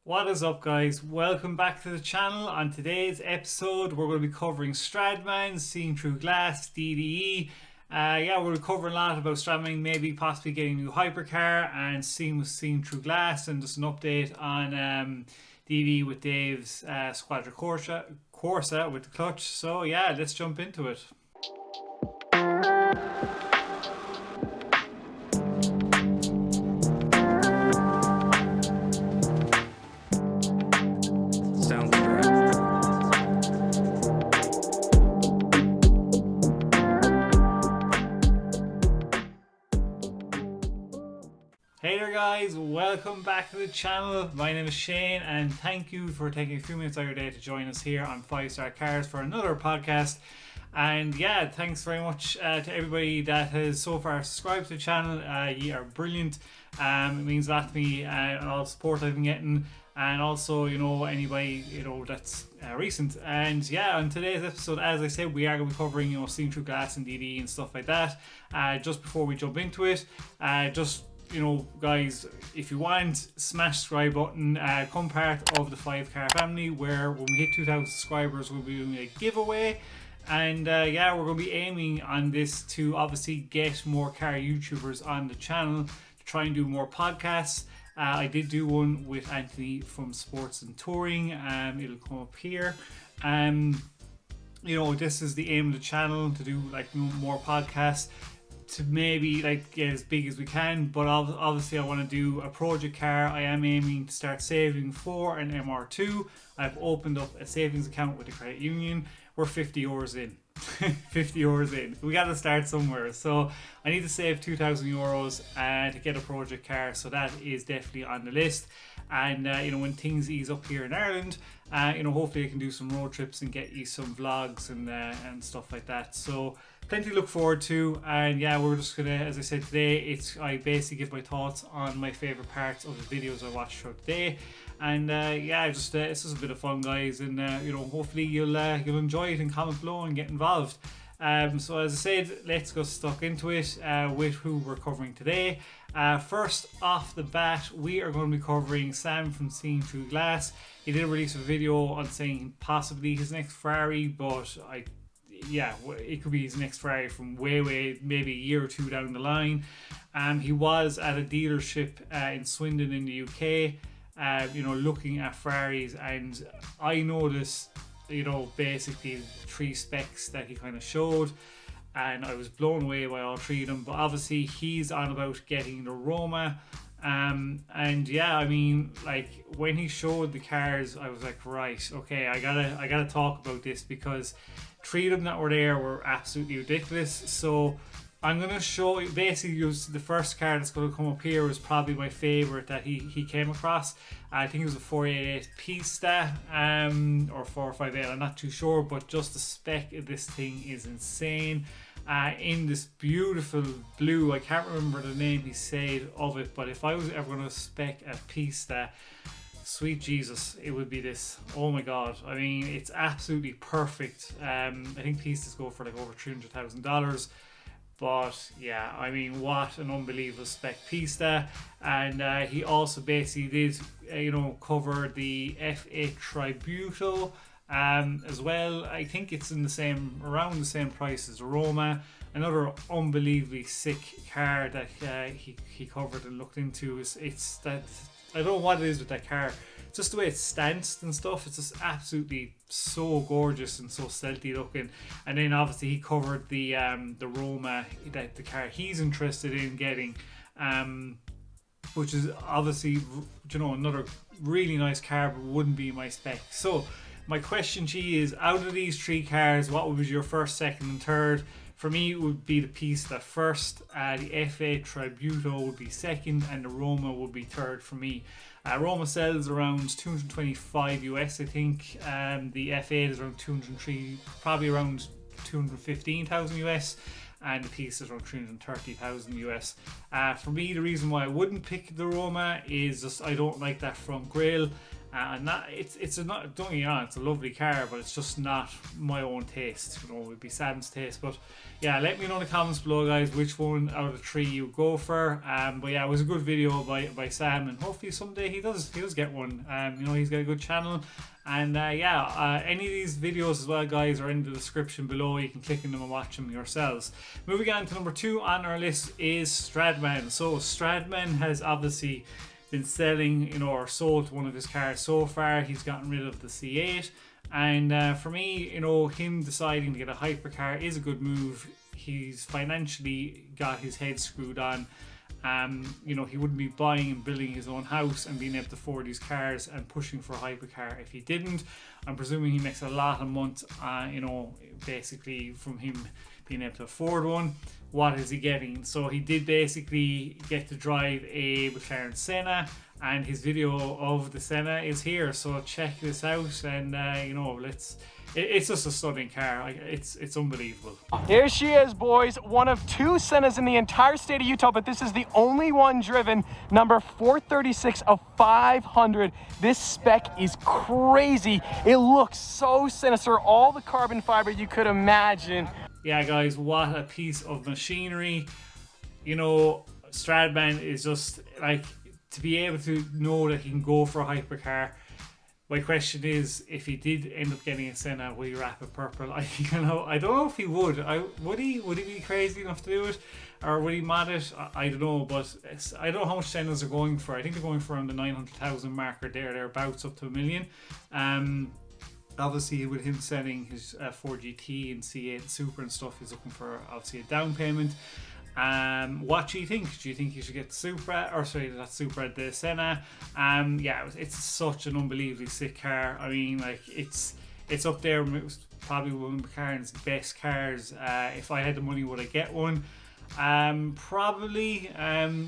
What is up, guys? Welcome back to the channel. On today's episode we're going to be covering Stradmans, seeing through glass, DDE. We're covering a lot about Stradman, maybe possibly getting a new hypercar, and seeing through glass, and just an update on DDE with Dave's squadra corsa with the clutch. So yeah, let's jump into it. Hey there guys, welcome back to the channel. My name is Shane and thank you for taking a few minutes out of your day to join us here on 5-Star Cars for another podcast. And yeah, thanks very much to everybody that has so far subscribed to the channel. You are brilliant. It means a lot to me and all the support I've been getting, and also anybody that's recent. And yeah, on today's episode, as I said, we are going to be covering seeing through glass and DD and stuff like that. Just before we jump into it, guys, if you want, smash the subscribe button, become part of the 5-car family, where when we hit 2,000 subscribers we'll be doing a giveaway. And we're going to be aiming on this to obviously get more car YouTubers on the channel, to try and do more podcasts. I did do one with Anthony from Sports and Touring. It'll come up here. This is the aim of the channel, to do more podcasts, to maybe get as big as we can. But obviously I want to do a project car. I am aiming to start saving for an MR2. I've opened up a savings account with the credit union. We're 50 euros in. 50 euros in. We got to start somewhere. So I need to save 2,000 euros to get a project car. So that is definitely on the list. And when things ease up here in Ireland, hopefully I can do some road trips and get you some vlogs and stuff like that. So plenty to look forward to. And yeah, we're just gonna, as I said today, I basically give my thoughts on my favorite parts of the videos I watched throughout the day. And it's just a bit of fun, guys, and hopefully you'll enjoy it and comment below and get involved. So as I said, let's go stuck into it with who we're covering today. First off the bat, we are going to be covering Sam from Seeing Through Glass. He did release a video on saying possibly his next Ferrari, but it could be his next Ferrari from way maybe a year or two down the line. He was at a dealership in Swindon in the UK, looking at Ferraris, and I noticed basically 3 specs that he kind of showed, and I was blown away by all 3 of them. But obviously he's on about getting the Roma, when he showed the cars, I was like, right, okay, I gotta talk about this, because 3 of them that were there were absolutely ridiculous. So I'm going to show you, basically the first car that's going to come up here was probably my favourite that he came across. I think it was a 488 Pista or 458, I'm not too sure, but just the spec of this thing is insane. In this beautiful blue, I can't remember the name he said of it, but if I was ever going to spec a Pista, sweet Jesus, it would be this. Oh my god, I mean, it's absolutely perfect. I think Pistas go for over $300,000. But yeah, I mean, what an unbelievable spec Pista. And he also basically did cover the F8 Tributo as well. I think it's in around the same price as the Roma. Another unbelievably sick car that he covered and looked into. It's that, I don't know what it is with that car. Just the way it's stanced and stuff, it's just absolutely so gorgeous and so stealthy looking. And then obviously he covered the Roma, the car he's interested in getting, which is obviously another really nice car, but wouldn't be my spec. So my question to you is, out of these 3 cars, what was your first, second and third? For me, it would be the Pista first, the F8 Tributo would be second, and the Roma would be third for me. Roma sells around 225 US, I think. The F8 is around 203, probably around 215,000 US, and the Pista is around 330,000 US. For me, the reason why I wouldn't pick the Roma is just I don't like that front grille. And that it's a not, don't get me wrong, it's a lovely car, but it's just not my own taste. You know, it would be Sam's taste. But yeah, let me know in the comments below, guys, which one out of the three you go for. But yeah, it was a good video by Sam, and hopefully someday he does get one. You know, he's got a good channel. And yeah, any of these videos as well, guys, are in the description below. You can click on them and watch them yourselves. Moving on to number 2 on our list is Stradman. So Stradman has obviously been selling, you know, or sold one of his cars so far. He's gotten rid of the C8, and for me, you know, him deciding to get a hypercar is a good move. He's financially got his head screwed on. You know, he wouldn't be buying and building his own house and being able to afford these cars and pushing for a hypercar if he didn't. I'm presuming he makes a lot a month, you know, basically from him being able to afford one. What is he getting? So he did basically get to drive a Mclaren Senna, and his video of the Senna is here. So check this out, and you know, it's just a stunning car. It's unbelievable. Here she is, boys. One of 2 Sennas in the entire state of Utah, but this is the only one driven. Number 436 of 500. This spec is crazy. It looks so sinister. All the carbon fiber you could imagine. Yeah, guys, what a piece of machinery. You know, Stradman is just like, to be able to know that he can go for a hypercar. My question is, if he did end up getting a Senna, will he wrap it purple? I don't know if he would. Would he be crazy enough to do it, or would he mod it? I don't know, but I don't know how much Sennas are going for. I think they're going for around the 900,000 mark or thereabouts, up to $1 million. Obviously, with him selling his 4GT and C8 Super and stuff, he's looking for obviously a down payment. What do you think? Do you think you should get the Supra, or sorry, not Supra, the Senna? Yeah, it's such an unbelievably sick car. I mean, like, it's up there. It was probably one of McLaren's best cars. If I had the money, would I get one? Probably.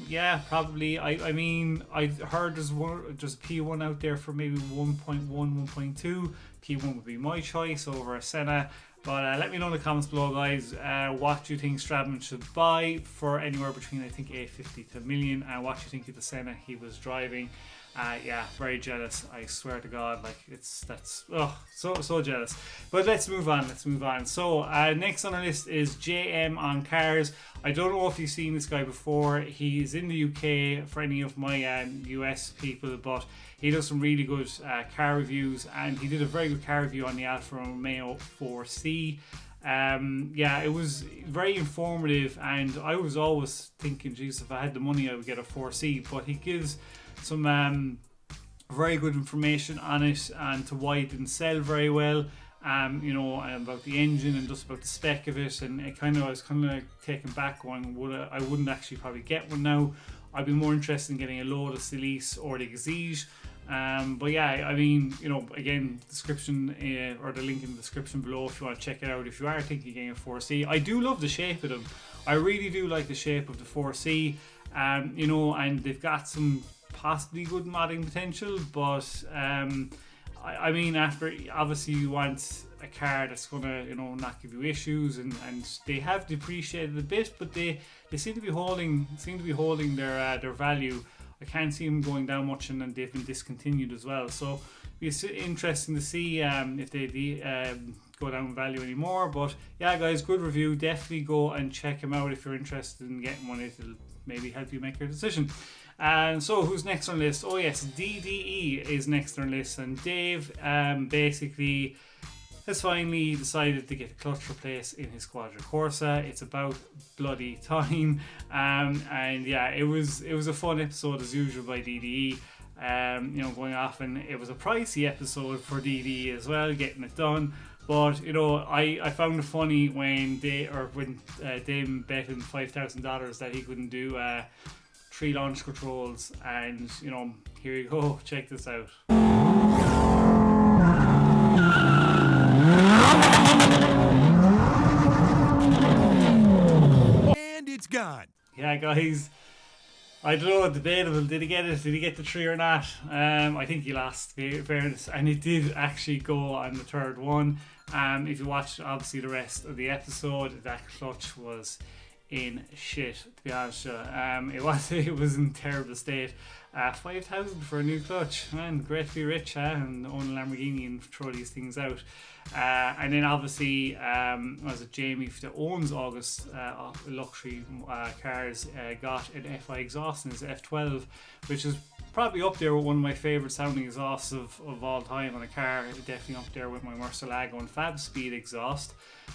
Yeah, probably. I mean, I heard there's P1 out there for maybe 1.1, 1.2. P1 would be my choice over a Senna. But let me know in the comments below, guys, what do you think Stradman should buy for anywhere between, I think, $850 to $1 million, and what do you think of the Senna he was driving. Yeah, very jealous, I swear to God. Like, so jealous. But let's move on. So next on our list is jayemm on cars. I don't know if you've seen this guy before. He's in the UK for any of my US people, but he does some really good car reviews, and he did a very good car review on the Alfa Romeo 4C. Yeah, it was very informative, and I was always thinking, geez, if I had the money I would get a 4C, but he gives some very good information on it and to why it didn't sell very well. You know, about the engine and just about the spec of it, and I was kind of like taken back, going, I wouldn't actually probably get one now. I'd be more interested in getting a Lotus Elise or the Exige. But yeah, I mean, you know, again, description or the link in the description below if you want to check it out. If you are thinking of getting a 4C, I do love the shape of them. I really do like the shape of the 4C. You know, and they've got some possibly good modding potential, but I mean, after, obviously you want a car that's gonna, you know, not give you issues, and they have depreciated a bit, but they seem to be holding their value. I can't see them going down much, and then they've been discontinued as well. So it's interesting to see if they go down in value anymore. But yeah, guys, good review. Definitely go and check them out if you're interested in getting one. It'll maybe help you make your decision. And so who's next on the list? Oh yes, DDE is next on the list, and Dave basically has finally decided to get a clutch replaced in his Squadra Corsa. It's about bloody time. And yeah, it was a fun episode as usual by DDE. You know, going off, and it was a pricey episode for DDE as well, getting it done. But you know, I found it funny when Dame bet him $5,000 that he couldn't do 3 launch controls, and you know, here you go, check this out. And it's gone. Yeah, guys, I don't know, debatable. Did he get it? Did he get the 3 or not? I think he lost, in fairness, and he did actually go on the 3rd one. If you watched obviously the rest of the episode, that clutch was in shit, to be honest. It was in terrible state. 5,000 for a new clutch. Man, great to be rich, and own a Lamborghini and throw these things out. And then obviously, was it Jamie that owns August luxury cars, got an FI exhaust in his F12, which is probably up there with one of my favourite sounding exhausts of all time on a car. Definitely up there with my Murcielago and Fab Speed exhaust.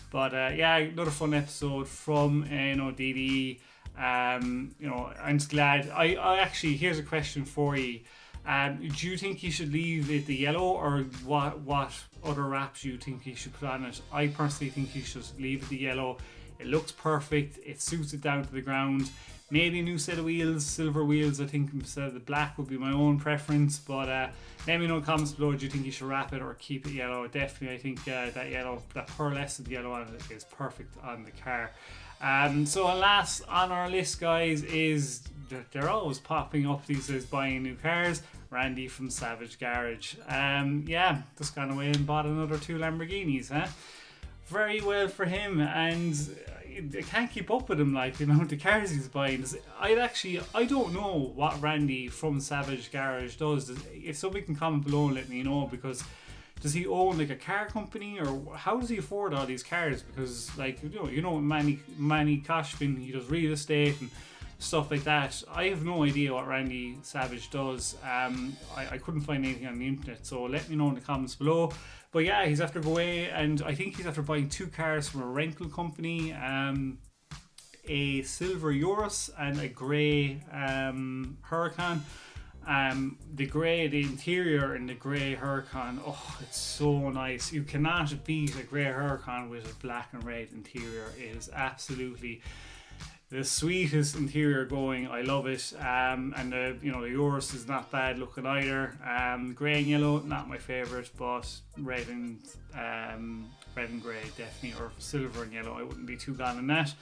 But yeah, another fun episode from DDE. I'm just glad. I actually, here's a question for you. Do you think you should leave it the yellow, or what other wraps do you think you should put on it? I personally think you should leave it the yellow. It looks perfect. It suits it down to the ground. Maybe a new set of wheels, silver wheels. I think instead of the black would be my own preference. But let me know in the comments below. Do you think you should wrap it or keep it yellow? Definitely, I think that yellow, that pearlescent yellow on it is perfect on the car. So last on our list, guys, is they're always popping up these days buying new cars. Randy from Savage Garage. Yeah, just gone away and bought another 2 Lamborghinis, huh? Very well for him, and I can't keep up with him, like, the amount of cars he's buying. I don't know what Randy from Savage Garage does. If somebody can comment below and let me know, because does he own like a car company, or how does he afford all these cars? Because, like, you know Manny Koshvin, he does real estate and stuff like that. I have no idea what Randy Savage does. I couldn't find anything on the internet, so let me know in the comments below. But yeah, he's after going away, and I think he's after buying 2 cars from a rental company, a silver Urus and a grey Huracan. The interior in the grey Huracan, oh, it's so nice. You cannot beat a grey Huracan with a black and red interior. It is absolutely the sweetest interior going. I love it. And the Urus is not bad looking either. Grey and yellow, not my favourite, but red and grey definitely, or silver and yellow. I wouldn't be too gone on that.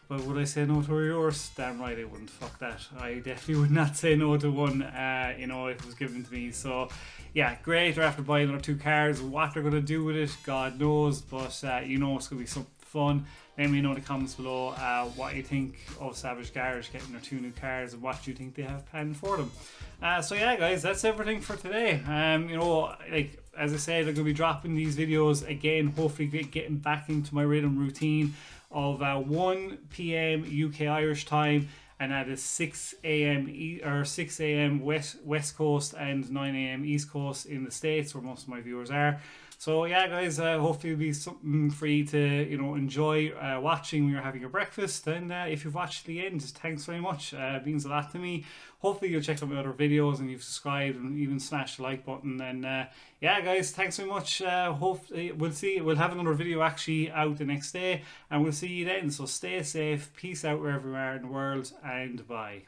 But would I say no to a Urus? Damn right I wouldn't. Fuck that. I definitely would not say no to one, if it was given to me. So yeah, great. They're after buying another 2 cars. What they're going to do with it, God knows. But it's going to be something fun. Let me know in the comments below what you think of Savage Garage getting their 2 new cars, and what you think they have planned for them. So yeah, guys, that's everything for today. Like, as I said, I'm going to be dropping these videos again, hopefully getting back into my rhythm routine of 1 p.m. UK Irish time, and that is 6 a.m. West Coast and 9 a.m. East Coast in the States, where most of my viewers are. So yeah, guys, hopefully it'll be something for you to enjoy watching when you're having your breakfast. And if you've watched to the end, thanks very much. It means a lot to me. Hopefully you'll check out my other videos, and you've subscribed and even smashed the like button. And yeah, guys, thanks very much. Hopefully we'll have another video actually out the next day, and we'll see you then. So stay safe, peace out wherever you are in the world, and bye.